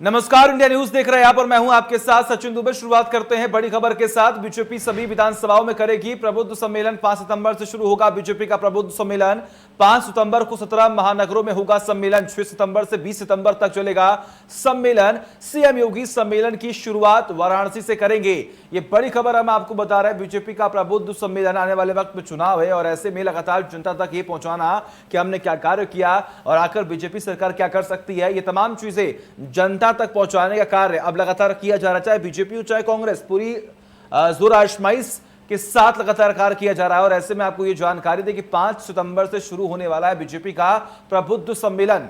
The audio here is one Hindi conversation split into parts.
नमस्कार, इंडिया न्यूज देख रहे हैं आप और मैं हूं आपके साथ सचिन दुबे। शुरुआत करते हैं बड़ी खबर के साथ। बीजेपी सभी विधानसभाओं में करेगी प्रबुद्ध सम्मेलन। 5 सितंबर से शुरू होगा बीजेपी का प्रबुद्ध सम्मेलन। 5 सितंबर को 17 महानगरों में होगा सम्मेलन। 6 सितंबर से 20 सितंबर तक चलेगा सम्मेलन। सीएम योगी सम्मेलन की शुरुआत वाराणसी से करेंगे। ये बड़ी खबर हम आपको बता रहे हैं। बीजेपी का प्रबुद्ध सम्मेलन, आने वाले वक्त में चुनाव है और ऐसे में लगातार जनता तक ये पहुंचाना कि हमने क्या कार्य किया और आकर बीजेपी सरकार क्या कर सकती है, ये तमाम चीजें जनता तक पहुंचाने का कार्य अब लगातार किया जा रहा है। चाहे बीजेपी हो चाहे कांग्रेस, पूरी जोर आजमाइश के साथ लगातार कार्य किया जा रहा है। और ऐसे में आपको यह जानकारी दें कि 5 सितंबर से शुरू होने वाला है बीजेपी का प्रबुद्ध सम्मेलन।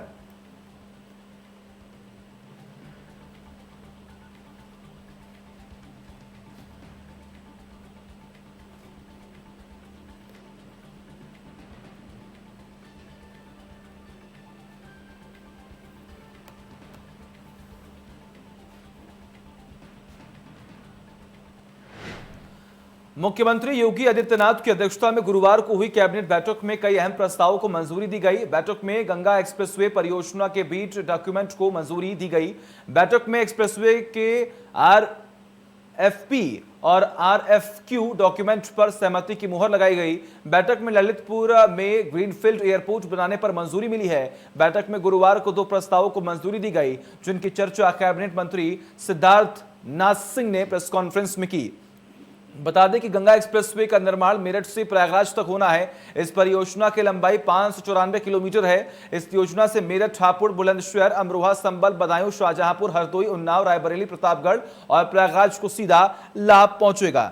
मुख्यमंत्री योगी आदित्यनाथ की अध्यक्षता में गुरुवार को हुई कैबिनेट बैठक में कई अहम प्रस्तावों को मंजूरी दी गई। बैठक में गंगा एक्सप्रेसवे परियोजना के बीच डॉक्यूमेंट को मंजूरी दी गई। बैठक में एक्सप्रेसवे के आरएफपी और आरएफक्यू डॉक्यूमेंट पर सहमति की मुहर लगाई गई। बैठक में ललितपुर में ग्रीनफील्ड एयरपोर्ट बनाने पर मंजूरी मिली है। बैठक में गुरुवार को 2 प्रस्तावों को मंजूरी दी गई, जिनकी चर्चा कैबिनेट मंत्री सिद्धार्थ नाथ सिंह ने प्रेस कॉन्फ्रेंस में की। बता दें कि गंगा एक्सप्रेसवे का निर्माण मेरठ से प्रयागराज तक होना है। इस परियोजना की लंबाई 594 किलोमीटर है। इस योजना से मेरठ, हापुड़, बुलंदशहर, अमरोहा, संभल, बदायूं, शाहजहांपुर, हरदोई, उन्नाव, रायबरेली, प्रतापगढ़ और प्रयागराज को सीधा लाभ पहुंचेगा।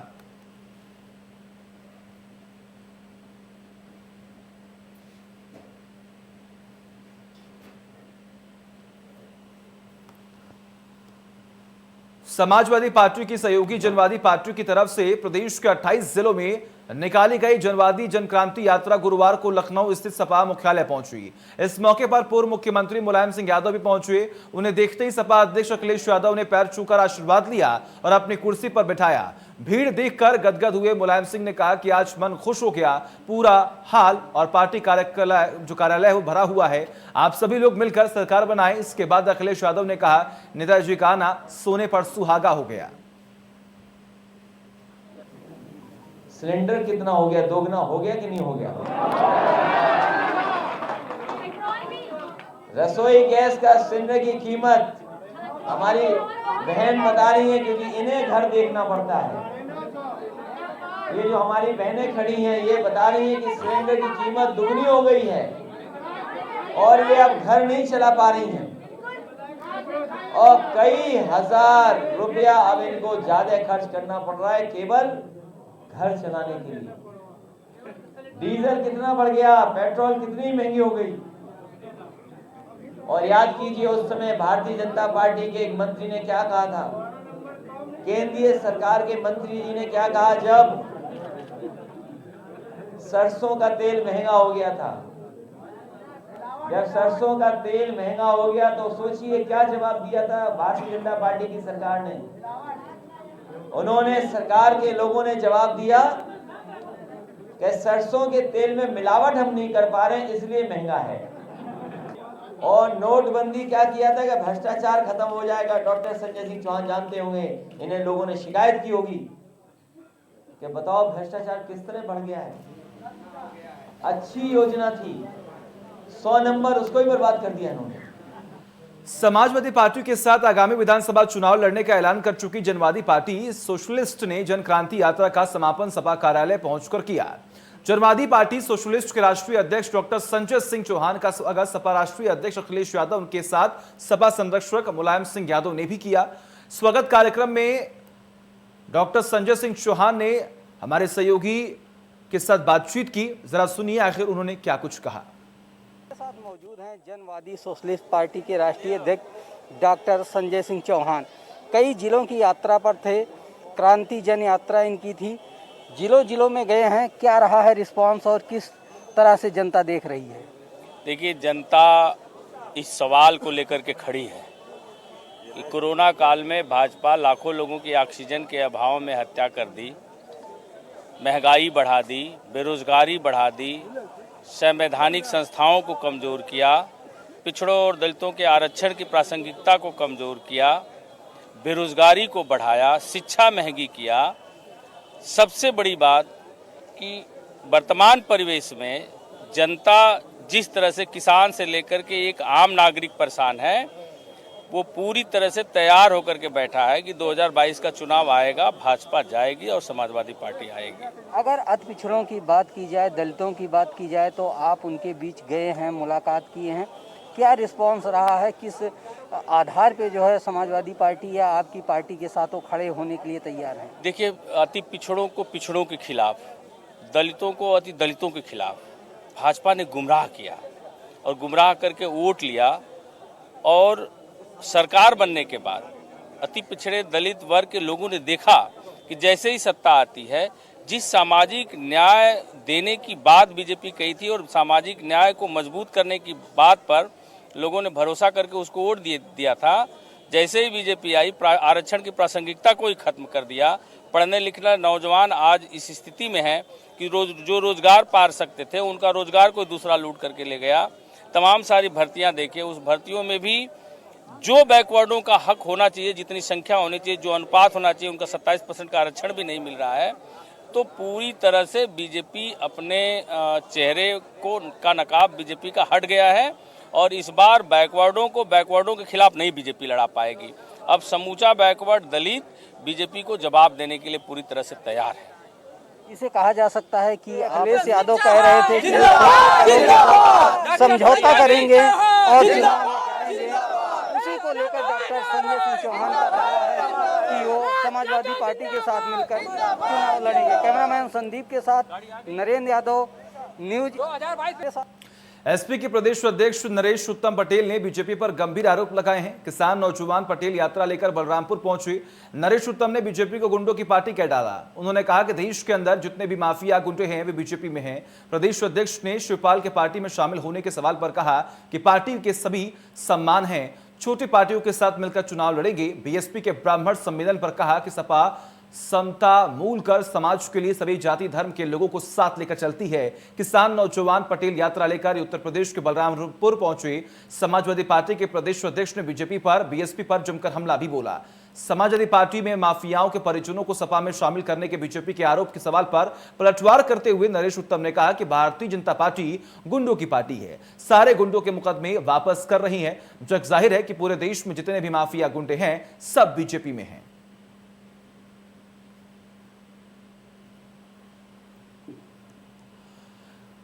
समाजवादी पार्टी की सहयोगी जनवादी पार्टी की तरफ से प्रदेश के 28 जिलों में निकाली गई जनवादी जनक्रांति यात्रा गुरुवार को लखनऊ स्थित सपा मुख्यालय पहुंची। इस मौके पर पूर्व मुख्यमंत्री मुलायम सिंह यादव भी पहुंचे। उन्हें देखते ही सपा अध्यक्ष अखिलेश यादव ने पैर छूकर आशीर्वाद लिया और अपनी कुर्सी पर बिठाया। भीड़ देखकर गदगद हुए मुलायम सिंह ने कहा कि आज मन खुश हो गया। पूरा हाल और पार्टी कार्यालय है वो भरा हुआ है। आप सभी लोग मिलकर सरकार बनाएं। इसके बाद अखिलेश यादव ने कहा, नेताजी का आना सोने पर सुहागा हो गया। सिलेंडर कितना हो गया, दोगुना हो गया कि नहीं हो गया? रसोई गैस का सिलेंडर की कीमत हमारी बहन बता रही है, क्योंकि इन्हें घर देखना पड़ता है। ये जो हमारी बहनें खड़ी हैं, ये बता रही हैं कि सिलेंडर की कीमत दुगनी हो गई है और ये अब घर नहीं चला पा रही हैं और कई हजार रुपया अब इनको ज्यादा खर्च करना पड़ रहा है केवल घर चलाने के लिए। डीजल कितना बढ़ गया, पेट्रोल कितनी महंगी हो गई। और याद कीजिए, उस समय भारतीय जनता पार्टी के एक मंत्री ने क्या कहा था, केंद्रीय सरकार के मंत्री जी ने क्या कहा, जब सरसों का तेल महंगा हो गया था। जब सरसों का तेल महंगा हो गया तो सोचिए क्या जवाब दिया था भारतीय जनता पार्टी की सरकार ने। उन्होंने, सरकार के लोगों ने जवाब दिया कि सरसों के तेल में मिलावट हम नहीं कर पा रहे हैं, इसलिए महंगा है। और नोटबंदी क्या किया था कि भ्रष्टाचार खत्म हो जाएगा। डॉक्टर संजय सिंह चौहान जानते होंगे, इन्हें लोगों ने शिकायत की होगी कि बताओ भ्रष्टाचार किस तरह बढ़ गया है। अच्छी योजना थी, 100 नंबर, उसको ही बर्बाद कर दिया इन्होंने। समाजवादी पार्टी के साथ आगामी विधानसभा चुनाव लड़ने का ऐलान कर चुकी जनवादी पार्टी सोशलिस्ट ने जनक्रांति यात्रा का समापन सपा कार्यालय पहुंचकर किया। जनवादी पार्टी सोशलिस्ट के राष्ट्रीय अध्यक्ष डॉक्टर संजय सिंह चौहान का स्वागत सपा राष्ट्रीय अध्यक्ष अखिलेश यादव, उनके साथ सपा संरक्षक मुलायम सिंह यादव ने भी किया। स्वागत कार्यक्रम में डॉक्टर संजय सिंह चौहान ने हमारे सहयोगी के साथ बातचीत की। जरा सुनिए आखिर उन्होंने क्या कुछ कहा। साथ मौजूद हैं जनवादी सोशलिस्ट पार्टी के राष्ट्रीय अध्यक्ष डॉक्टर संजय सिंह चौहान। कई जिलों की यात्रा पर थे, क्रांति जन यात्रा इनकी थी। जिलों में गए हैं, क्या रहा है रिस्पांस और किस तरह से जनता देख रही है? देखिए, जनता इस सवाल को लेकर के खड़ी है कि कोरोना काल में भाजपा लाखों लोगों की ऑक्सीजन के अभाव में हत्या कर दी, महंगाई बढ़ा दी, बेरोजगारी बढ़ा दी, संवैधानिक संस्थाओं को कमजोर किया पिछड़ों और दलितों के आरक्षण की प्रासंगिकता को कमजोर किया, बेरोजगारी को बढ़ाया, शिक्षा महंगी किया। सबसे बड़ी बात कि वर्तमान परिवेश में जनता जिस तरह से किसान से लेकर के एक आम नागरिक परेशान है, वो पूरी तरह से तैयार होकर के बैठा है कि 2022 का चुनाव आएगा, भाजपा जाएगी और समाजवादी पार्टी आएगी। अगर अति पिछड़ों की बात की जाए, दलितों की बात की जाए, तो आप उनके बीच गए हैं, मुलाकात किए हैं, क्या रिस्पांस रहा है? किस आधार पे जो है समाजवादी पार्टी या आपकी पार्टी के साथ वो खड़े होने के लिए तैयार हैं? देखिए, अति पिछड़ों को पिछड़ों के खिलाफ, दलितों को अति दलितों के खिलाफ भाजपा ने गुमराह किया और गुमराह करके वोट लिया। और सरकार बनने के बाद अति पिछड़े दलित वर्ग के लोगों ने देखा कि जैसे ही सत्ता आती है, जिस सामाजिक न्याय देने की बात बीजेपी कही थी और सामाजिक न्याय को मजबूत करने की बात पर लोगों ने भरोसा करके उसको वोट दिया था, जैसे ही बीजेपी आई आरक्षण की प्रासंगिकता को ही खत्म कर दिया। पढ़ने लिखने नौजवान आज इस स्थिति में है कि जो रोजगार पा सकते थे उनका रोजगार कोई दूसरा लूट करके ले गया। तमाम सारी भर्तियां देखिए, उस भर्तियों में भी जो बैकवर्डों का हक होना चाहिए, जितनी संख्या होनी चाहिए, जो अनुपात होना चाहिए, उनका 27% का आरक्षण भी नहीं मिल रहा है। तो पूरी तरह से बीजेपी अपने चेहरे का नकाब बीजेपी का हट गया है और इस बार बैकवर्डों के खिलाफ नहीं बीजेपी लड़ा पाएगी। अब समूचा बैकवर्ड दलित बीजेपी को जवाब देने के लिए पूरी तरह से तैयार है। इसे कहा जा सकता है कि अखिलेश यादव कह रहे थे कि समझौता करेंगे और उसी को लेकर डॉक्टर संजय सिंह चौहान का दावा है कि वो समाजवादी पार्टी के साथ मिलकर चुनाव लड़ेंगे। कैमरामैन संदीप के साथ नरेंद्र यादव, न्यूज 2022 के साथ। एसपी के प्रदेश अध्यक्ष नरेश उत्तम पटेल ने बीजेपी पर गंभीर आरोप लगाए हैं। किसान नौजवान पटेल यात्रा लेकर बलरामपुर पहुंचे। नरेश उत्तम ने बीजेपी को गुंडों की पार्टी कह डाला। उन्होंने कहा कि देश के अंदर जितने भी माफिया गुंडे हैं वे बीजेपी में हैं। प्रदेश अध्यक्ष ने शिवपाल के पार्टी में शामिल होने के सवाल पर कहा कि पार्टी के सभी सम्मान हैं, छोटी पार्टियों के साथ मिलकर चुनाव लड़ेंगे। बीएसपी के ब्राह्मण सम्मेलन पर कहा कि सपा समता मूल कर समाज के लिए सभी जाति धर्म के लोगों को साथ लेकर चलती है। किसान नौजवान पटेल यात्रा लेकर उत्तर प्रदेश के बलरामपुर पहुंचे। समाजवादी पार्टी के प्रदेश अध्यक्ष ने बीजेपी पर बीएसपी पर जमकर हमला भी बोला। समाजवादी पार्टी में माफियाओं के परिजनों को सपा में शामिल करने के बीजेपी के आरोप के सवाल पर पलटवार करते हुए नरेश उत्तम ने कहा कि भारतीय जनता पार्टी गुंडों की पार्टी है, सारे गुंडों के मुकदमे वापस कर रही है। जग जाहिर है कि पूरे देश में जितने भी माफिया गुंडे हैं सब बीजेपी में हैं।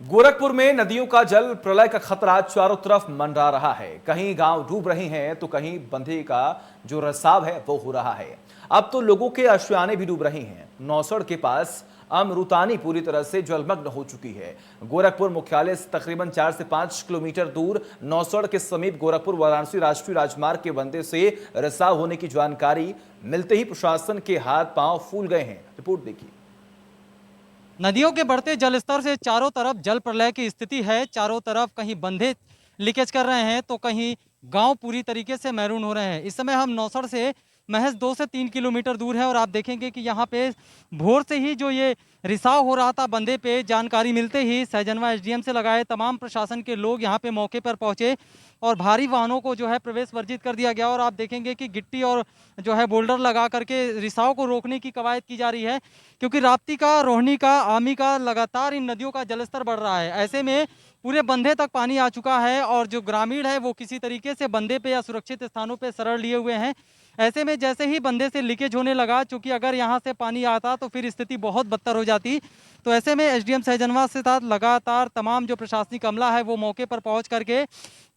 गोरखपुर में नदियों का जल प्रलय का खतरा चारों तरफ मंडरा रहा है। कहीं गांव डूब रहे हैं तो कहीं बंधे का जो रसाव है वो हो रहा है। अब तो लोगों के आशियाने भी डूब रही हैं। नौसड़ के पास अमरुतानी पूरी तरह से जलमग्न हो चुकी है। गोरखपुर मुख्यालय से तकरीबन 4 से 5 किलोमीटर दूर नौसड़ के समीप गोरखपुर वाराणसी राष्ट्रीय राजमार्ग के बंधे से रिसाव होने की जानकारी मिलते ही प्रशासन के हाथ पांव फूल गए हैं। रिपोर्ट देखिए। नदियों के बढ़ते जलस्तर से चारों तरफ जल प्रलय की स्थिति है। चारों तरफ कहीं बंधे लीकेज कर रहे हैं तो कहीं गांव पूरी तरीके से मैरून हो रहे हैं। इस समय हम नौसड़ से महज 2 से 3 किलोमीटर दूर है और आप देखेंगे कि यहाँ पे भोर से ही जो ये रिसाव हो रहा था बंधे पे, जानकारी मिलते ही सहजनवा एसडीएम से लगाए तमाम प्रशासन के लोग यहाँ पे मौके पर पहुँचे और भारी वाहनों को जो है प्रवेश वर्जित कर दिया गया। और आप देखेंगे कि गिट्टी और जो है बोल्डर लगा करके रिसाव को रोकने की कवायद की जा रही है, क्योंकि राप्ती का, रोहिणी का, आमी का लगातार इन नदियों का जलस्तर बढ़ रहा है। ऐसे में पूरे बंधे तक पानी आ चुका है और जो ग्रामीण है वो किसी तरीके से बंधे पे या सुरक्षित स्थानों पे शरण लिए हुए हैं। ऐसे में जैसे ही बंधे से लीकेज होने लगा, चूंकि अगर यहाँ से पानी आता तो फिर स्थिति बहुत बदतर हो जाती, तो ऐसे में एसडीएम सहजनवा से साथ लगातार तमाम जो प्रशासनिक अमला है वो मौके पर पहुँच करके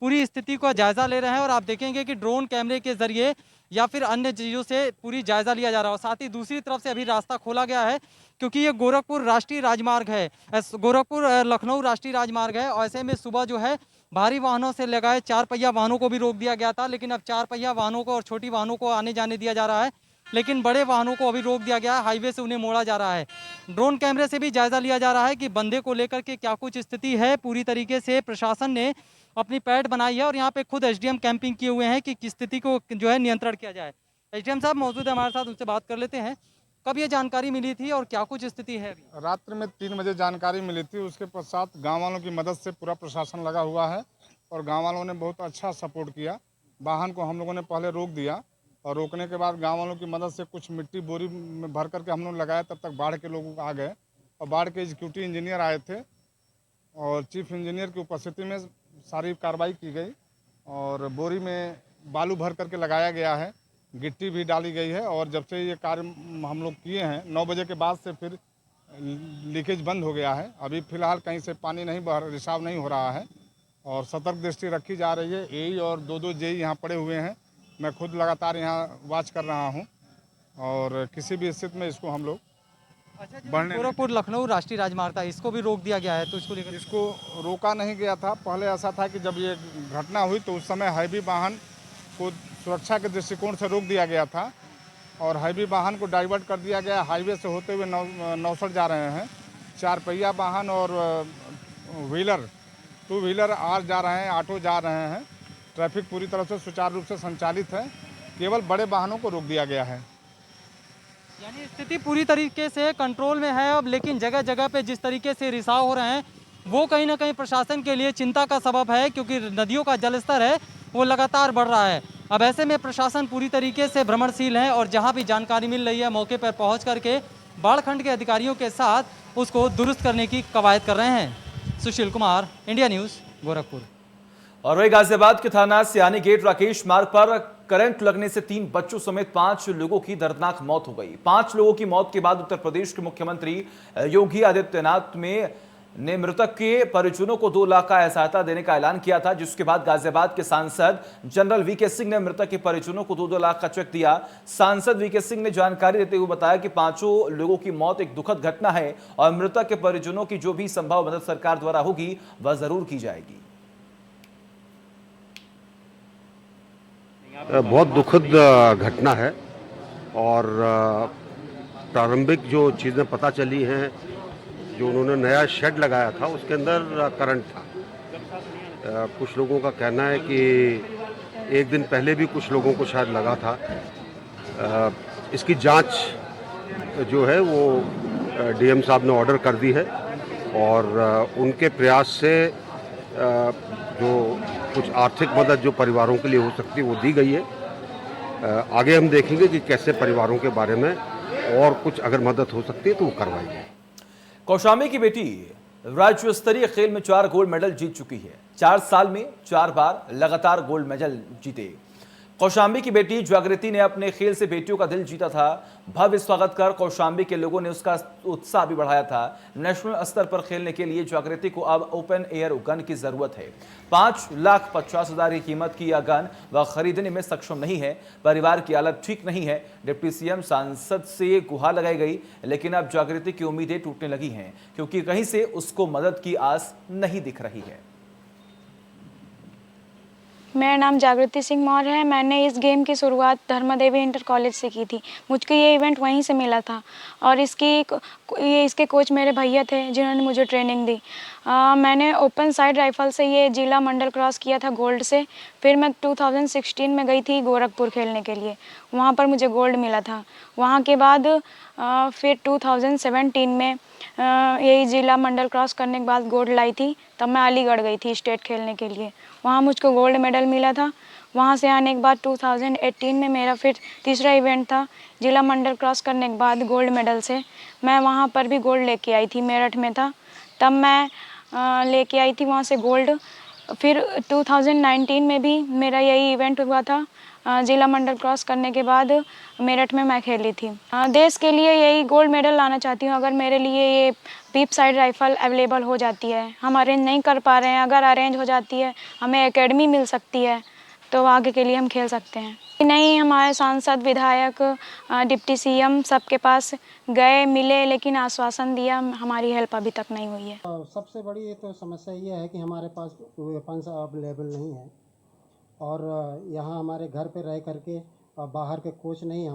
पूरी स्थिति का जायजा ले रहे हैं। और आप देखेंगे कि ड्रोन कैमरे के जरिए या फिर अन्य चीज़ों से पूरी जायजा लिया जा रहा है। साथ ही दूसरी तरफ से अभी रास्ता खोला गया है क्योंकि ये गोरखपुर राष्ट्रीय राजमार्ग है, गोरखपुर लखनऊ राष्ट्रीय राजमार्ग है। और ऐसे में सुबह जो है भारी वाहनों से लगाए 4 पहिया वाहनों को भी रोक दिया गया था, लेकिन अब 4 पहिया वाहनों को और छोटी वाहनों को आने जाने दिया जा रहा है, लेकिन बड़े वाहनों को अभी रोक दिया गया है। हाईवे से उन्हें मोड़ा जा रहा है। ड्रोन कैमरे से भी जायजा लिया जा रहा है कि बंधे को लेकर के क्या कुछ स्थिति है। पूरी तरीके से प्रशासन ने अपनी पैड बनाई है और यहाँ पे खुद एसडीएम कैंपिंग किए हुए हैं कि किस स्थिति को जो है नियंत्रण किया जाए। एसडीएम साहब मौजूद है हमारे साथ, उनसे बात कर लेते हैं। कब ये जानकारी मिली थी और क्या कुछ स्थिति है अभी? रात्रि में 3 बजे जानकारी मिली थी। उसके पश्चात गांव वालों की मदद से पूरा प्रशासन लगा हुआ है। और गांव वालों ने बहुत अच्छा सपोर्ट किया। वाहन को हम लोगों ने पहले रोक दिया और रोकने के बाद गांव वालों की मदद से कुछ मिट्टी बोरी में भर करके हम लोग लगाए। तब तक बाढ़ के लोग आ गए और बाढ़ के एग्जीक्यूटिव इंजीनियर आए थे और चीफ इंजीनियर की उपस्थिति में सारी कार्रवाई की गई और बोरी में बालू भर करके लगाया गया है, गिट्टी भी डाली गई है। और जब से ये कार्य हम लोग किए हैं 9 बजे के बाद से फिर लीकेज बंद हो गया है। अभी फ़िलहाल कहीं से पानी नहीं रिसाव नहीं हो रहा है और सतर्क दृष्टि रखी जा रही है। एई और 2-2 जेई यहाँ पड़े हुए हैं। मैं खुद लगातार यहाँ वॉच कर रहा हूँ और किसी भी स्थिति में इसको हम लोग अच्छा जी, बढ़ने गोरखपुर लखनऊ राष्ट्रीय राजमार्ग था, इसको भी रोक दिया गया है, तो इसको लेकर इसको रोका नहीं गया था। पहले ऐसा था कि जब ये घटना हुई तो उस समय हैवी वाहन को सुरक्षा के दृष्टिकोण से रोक दिया गया था और हैवी वाहन को डाइवर्ट कर दिया गया। हाईवे से होते हुए नौसर जा रहे हैं। 4 पहिया वाहन और व्हीलर 2 व्हीलर जा रहे हैं, ऑटो जा रहे हैं। ट्रैफिक पूरी तरह से सुचारू रूप से संचालित है। केवल बड़े वाहनों को रोक दिया गया है। यानी स्थिति पूरी तरीके से कंट्रोल में है अब, लेकिन जगह जगह पे जिस तरीके से रिसाव हो रहे हैं वो कहीं ना कहीं प्रशासन के लिए चिंता का सबब है, क्योंकि नदियों का जलस्तर है वो लगातार बढ़ रहा है। अब ऐसे में प्रशासन पूरी तरीके से भ्रमणशील है और जहां भी जानकारी मिल रही है मौके पर पहुंच करके बाढ़ खंड के अधिकारियों के साथ उसको दुरुस्त करने की कवायद कर रहे हैं। Sushil Kumar, India news, Gorakhpur. और वही गाजियाबाद के थाना सियानी गेट राकेश मार्ग पर करंट लगने से 3 बच्चों समेत 5 लोगों की दर्दनाक मौत हो गई। 5 लोगों की मौत के बाद उत्तर प्रदेश के मुख्यमंत्री योगी आदित्यनाथ ने मृतक के परिजनों को 2 लाख का सहायता देने का ऐलान किया था, जिसके बाद गाजियाबाद के सांसद जनरल वीके सिंह ने मृतक के परिजनों को 2-2 लाख का चेक दिया। सांसद वीके सिंह ने जानकारी देते हुए बताया कि 5 लोगों की मौत एक दुखद घटना है और मृतक के परिजनों की जो भी संभव मदद सरकार द्वारा होगी वह जरूर की जाएगी। बहुत दुखद घटना है और प्रारंभिक जो चीज़ें पता चली हैं, जो उन्होंने नया शेड लगाया था उसके अंदर करंट था। कुछ लोगों का कहना है कि एक दिन पहले भी कुछ लोगों को शायद लगा था। इसकी जांच जो है वो डीएम साहब ने ऑर्डर कर दी है और उनके प्रयास से जो कुछ आर्थिक मदद जो परिवारों के लिए हो सकती है वो दी गई है। आगे हम देखेंगे कि कैसे परिवारों के बारे में और कुछ अगर मदद हो सकती है तो वो करवाई जाए। कौशाम्बी की बेटी राज्य स्तरीय खेल में 4 गोल्ड मेडल जीत चुकी है। 4 साल में 4 बार लगातार गोल्ड मेडल जीते कौशाम्बी की बेटी जागृति ने अपने खेल से बेटियों का दिल जीता था। भव्य स्वागत कर कौशाम्बी के लोगों ने उसका उत्साह भी बढ़ाया था। नेशनल स्तर पर खेलने के लिए जागृति को अब ओपन एयर गन की जरूरत है। 5,50,000 की कीमत की यह गन वह खरीदने में सक्षम नहीं है। परिवार की हालत ठीक नहीं है। डिप्टी सीएम सांसद से गुहार लगाई गई, लेकिन अब जागृति की उम्मीदें टूटने लगी हैं, क्योंकि कहीं से उसको मदद की आस नहीं दिख रही है। मेरा नाम जागृति सिंह मौर्य है। मैंने इस गेम की शुरुआत धर्मा देवी इंटर कॉलेज से की थी। मुझको ये इवेंट वहीं से मिला था और इसके कोच मेरे भैया थे जिन्होंने मुझे ट्रेनिंग दी। मैंने ओपन साइड राइफल से ये जिला मंडल क्रॉस किया था गोल्ड से। फिर मैं 2016 में गई थी गोरखपुर खेलने के लिए, वहाँ पर मुझे गोल्ड मिला था। वहाँ के बाद फिर 2017 में यही जिला मंडल क्रॉस करने के बाद गोल्ड लाई थी। तब मैं अलीगढ़ गई थी स्टेट खेलने के लिए, वहाँ मुझको गोल्ड मेडल मिला था। वहाँ से आने के बाद 2018 में मेरा फिर तीसरा इवेंट था। जिला मंडल क्रॉस करने के बाद गोल्ड मेडल से मैं वहाँ पर भी गोल्ड लेके आई थी। मेरठ में था तब मैं लेके आई थी वहाँ से गोल्ड। फिर 2019 में भी मेरा यही इवेंट हुआ था। जिला मंडल क्रॉस करने के बाद मेरठ में मैं खेली थी। देश के लिए यही गोल्ड मेडल लाना चाहती हूँ। अगर मेरे लिए ये पीप साइड राइफल अवेलेबल हो जाती है, हम अरेंज नहीं कर पा रहे हैं, अगर अरेंज हो जाती है, हमें एकेडमी मिल सकती है, तो आगे के लिए हम खेल सकते हैं। नहीं, हमारे सांसद, विधायक, डिप्टी सीएम सबके पास गए, मिले, लेकिन आश्वासन दिया, हमारी हेल्प अभी तक नहीं हुई है। सबसे बड़ी तो समस्या ये है कि हमारे पास वेपन्स अवेलेबल नहीं है और यहाँ हमारे घर पे रह करके बाहर के कोच नहीं,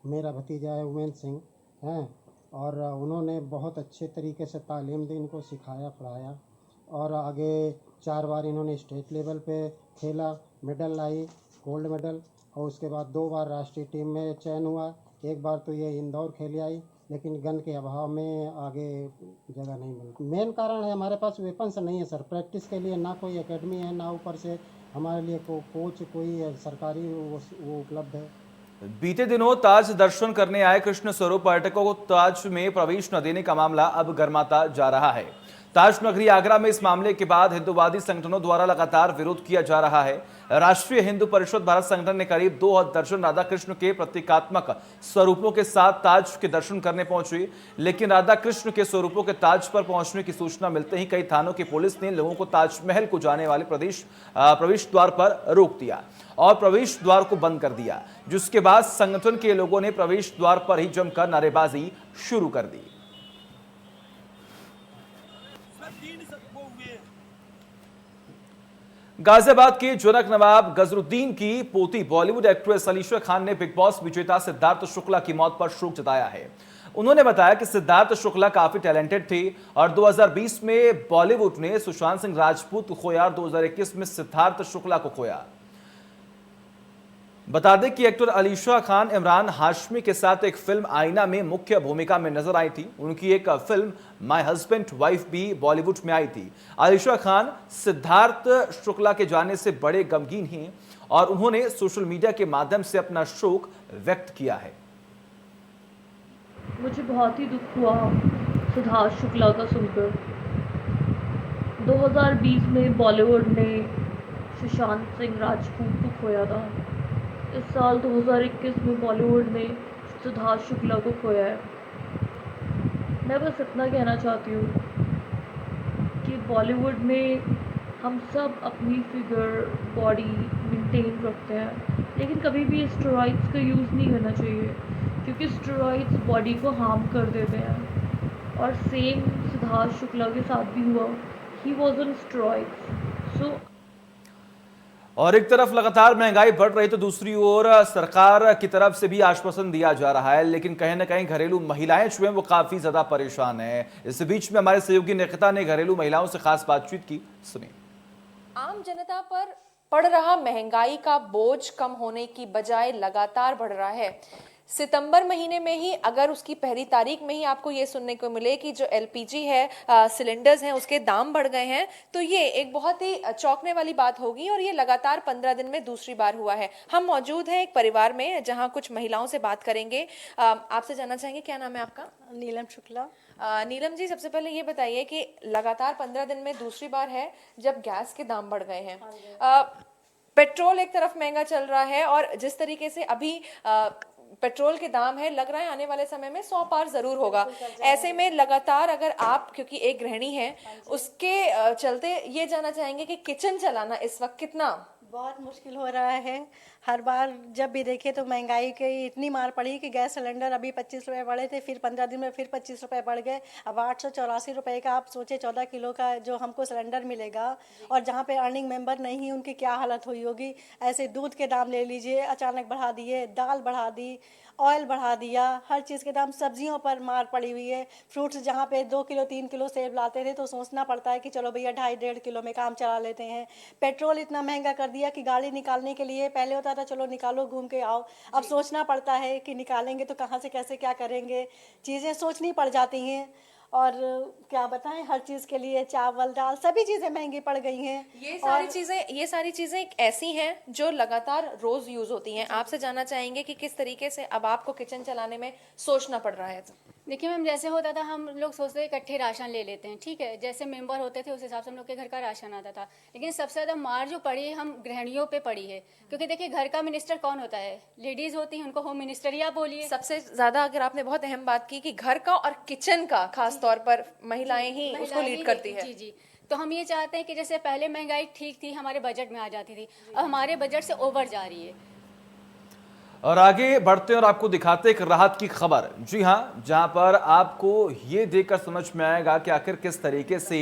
मेरा भतीजा है उमेश सिंह हैं और उन्होंने बहुत अच्छे तरीके से तालीम दी, इनको सिखाया पढ़ाया और आगे 4 बार इन्होंने स्टेट लेवल पे खेला, मेडल लाई, गोल्ड मेडल, और उसके बाद 2 बार राष्ट्रीय टीम में चयन हुआ। एक बार तो ये इंदौर खेले आई, लेकिन गन के अभाव में आगे जगह नहीं मिलती। मेन कारण है हमारे पास वेपन्स नहीं है सर, प्रैक्टिस के लिए ना कोई एकेडमी है, ना ऊपर से हमारे लिए कोच कोई सरकारी वो उपलब्ध है। बीते दिनों ताज दर्शन करने आए कृष्ण स्वरूप पर्यटकों को ताज में प्रवेश न देने का मामला अब गर्माता जा रहा है। ताज नगरी आगरा में इस मामले के बाद हिंदुवादी संगठनों द्वारा लगातार विरोध किया जा रहा है। राष्ट्रीय हिंदू परिषद भारत संगठन ने करीब 2 दर्जन राधा कृष्ण के प्रतीकात्मक स्वरूपों के साथ ताज के दर्शन करने पहुंची, लेकिन राधा कृष्ण के स्वरूपों के ताज पर पहुंचने की सूचना मिलते ही कई थानों की पुलिस ने लोगों को ताजमहल को जाने वाले प्रवेश द्वार पर रोक दिया और प्रवेश द्वार को बंद कर दिया, जिसके बाद संगठन के लोगों ने प्रवेश द्वार पर ही जमकर नारेबाजी शुरू कर दी। गाजियाबाद के जनक नवाब गजरुद्दीन की पोती बॉलीवुड एक्ट्रेस अलीशा खान ने बिग बॉस विजेता सिद्धार्थ शुक्ला की मौत पर शोक जताया है। उन्होंने बताया कि सिद्धार्थ शुक्ला काफी टैलेंटेड थे और 2020 में बॉलीवुड ने सुशांत सिंह राजपूत को खोया और 2021 में सिद्धार्थ शुक्ला को खोया। बता दें कि एक्टर अलीशा खान इमरान हाशमी के साथ एक फिल्म आईना में मुख्य भूमिका में नजर आई थी। उनकी एक फिल्म माय हस्बैंड वाइफ भी बॉलीवुड में आई थी। अलीशा खान सिद्धार्थ शुक्ला के जाने से बड़े गमगीन हैं और उन्होंने सोशल मीडिया के माध्यम से अपना शोक व्यक्त किया है। मुझे बहुत ही दुख हुआ सिद्धार्थ शुक्ला का सुनकर। 2020 में बॉलीवुड ने सुशांत सिंह राजपूत को खोया था। इस साल 2021 में बॉलीवुड ने सिद्धार्थ शुक्ला को खोया है। मैं बस इतना कहना चाहती हूँ कि बॉलीवुड में हम सब अपनी फिगर बॉडी मेंटेन रखते हैं, लेकिन कभी भी स्टेरॉइड्स का यूज़ नहीं करना चाहिए, क्योंकि स्टेरॉइड्स बॉडी को हार्म कर देते हैं। और सेम सिद्धार्थ शुक्ला के साथ भी हुआ। He was on steroids. So और एक तरफ लगातार महंगाई बढ़ रही तो दूसरी ओर सरकार की तरफ से भी आश्वासन दिया जा रहा है, लेकिन कहीं ना कहीं घरेलू महिलाएं जो हैं वो काफी ज्यादा परेशान हैं। इस बीच में हमारे सहयोगी निकिता ने घरेलू महिलाओं से खास बातचीत की, सुनिए। आम जनता पर पड़ रहा महंगाई का बोझ कम होने की बजाय लगातार बढ़ रहा है। सितंबर महीने में ही अगर उसकी पहली तारीख में ही आपको ये सुनने को मिले कि जो एलपीजी है, सिलेंडर्स हैं, उसके दाम बढ़ गए हैं, तो ये एक बहुत ही चौंकने वाली बात होगी। और ये लगातार 15 दिन में दूसरी बार हुआ है। हम मौजूद हैं एक परिवार में जहां कुछ महिलाओं से बात करेंगे। आपसे जानना चाहेंगे, क्या नाम है आपका? नीलम शुक्ला। नीलम जी, सबसे पहले ये बताइए कि लगातार 15 दिन में दूसरी बार है जब गैस के दाम बढ़ गए हैं। पेट्रोल एक तरफ महंगा चल रहा है और जिस तरीके से अभी पेट्रोल के दाम है, लग रहा है आने वाले समय में 100 पार जरूर होगा। ऐसे में लगातार अगर आप, क्योंकि एक गृहिणी है, उसके चलते ये जानना चाहेंगे कि किचन चलाना इस वक्त कितना बहुत मुश्किल हो रहा है। हर बार जब भी देखे तो महंगाई की इतनी मार पड़ी कि गैस सिलेंडर अभी 25 रुपये बढ़े थे, फिर 15 दिन में फिर 25 रुपये बढ़ गए। अब 884 रुपये का आप सोचे 14 किलो का जो हमको सिलेंडर मिलेगा, और जहाँ पे अर्निंग मेंबर नहीं है उनकी क्या हालत हुई होगी। ऐसे दूध के दाम ले लीजिए, अचानक बढ़ा दिए, दाल बढ़ा दी, ऑयल बढ़ा दिया, हर चीज़ के दाम। सब्जियों पर मार पड़ी हुई है। फ्रूट्स जहाँ पे 2 किलो 3 किलो सेब लाते थे तो सोचना पड़ता है कि चलो भैया 2.5-1.5 किलो में काम चला लेते हैं। पेट्रोल इतना महंगा कर दिया कि गाड़ी निकालने के लिए पहले होता था चलो निकालो घूम के आओ, अब सोचना पड़ता है कि निकालेंगे तो कहाँ से कैसे क्या करेंगे। चीज़ें सोचनी पड़ जाती हैं। और क्या बताएं, हर चीज़ के लिए चावल दाल सभी चीज़ें महंगी पड़ गई हैं। ये सारी चीज़ें ऐसी हैं जो लगातार रोज़ यूज़ होती हैं। आपसे जानना चाहेंगे कि किस तरीके से अब आपको किचन चलाने में सोचना पड़ रहा है। देखिए मैम, जैसे होता था हम लोग सोचते थे इकट्ठे राशन ले लेते हैं, ठीक है, जैसे मेंबर होते थे उस हिसाब से हम लोग के घर का राशन आता था। लेकिन सबसे ज़्यादा मार जो पड़ी है हम गृहिणियों पे पड़ी है, क्योंकि देखिए घर का मिनिस्टर कौन होता है? लेडीज़ होती हैं, उनको होम मिनिस्टर ही आप बोलिए। सबसे ज़्यादा अगर आपने बहुत अहम बात की कि घर का और किचन का खास तौर पर महिलाएं ही उसको लीड करती है। जी जी। तो हम ये चाहते हैं कि जैसे पहले महंगाई ठीक थी, हमारे बजट में आ जाती थी, अब हमारे बजट से ओवर जा रही है। और आगे बढ़ते हैं और आपको दिखाते एक राहत की खबर। जी हां, जहां पर आपको ये देखकर समझ में आएगा कि आखिर किस तरीके से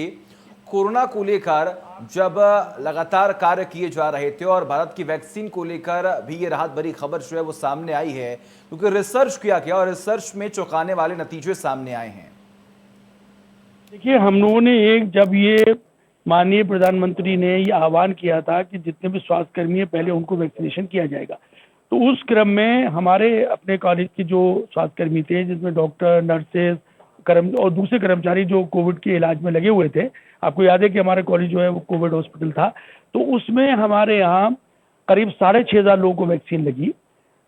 कोरोना को लेकर जब लगातार कार्य किए जा रहे थे और भारत की वैक्सीन को लेकर भी ये राहत भरी खबर जो है वो सामने आई है, क्योंकि रिसर्च किया गया और रिसर्च में चौंकाने वाले नतीजे सामने आए हैं। देखिए, हम लोगों ने जब ये माननीय प्रधानमंत्री ने ये आह्वान किया था कि जितने भी स्वास्थ्य कर्मी हैं पहले उनको वैक्सीनेशन किया जाएगा, तो उस क्रम में हमारे अपने कॉलेज के जो स्वास्थ्यकर्मी थे, जिसमें डॉक्टर, नर्सेज और दूसरे कर्मचारी जो कोविड के इलाज में लगे हुए थे, आपको याद है कि हमारा कॉलेज जो है वो कोविड हॉस्पिटल था, तो उसमें हमारे यहाँ करीब 6,500 लोगों को वैक्सीन लगी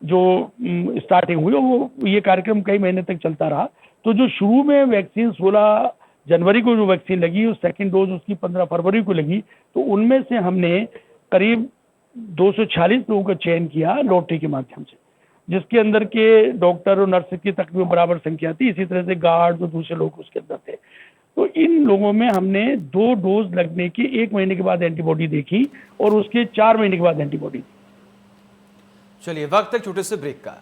जो स्टार्टिंग हुई, और वो ये कार्यक्रम कई महीने तक चलता रहा। तो जो शुरू में वैक्सीन 16 जनवरी को जो वैक्सीन लगी, उस सेकेंड डोज उसकी 15 फरवरी को लगी, तो उनमें से हमने करीब 246 लोगों का चयन किया लॉटरी के माध्यम से, जिसके अंदर के डॉक्टर और नर्स की तकरीबन बराबर संख्या थी। इसी तरह से गार्ड और दूसरे लोग उसके अंदर थे। तो इन लोगों में हमने 2 डोज लगने के 1 महीने के बाद एंटीबॉडी देखी और उसके 4 महीने के बाद एंटीबॉडी। चलिए, वक्त एक छोटे से ब्रेक का।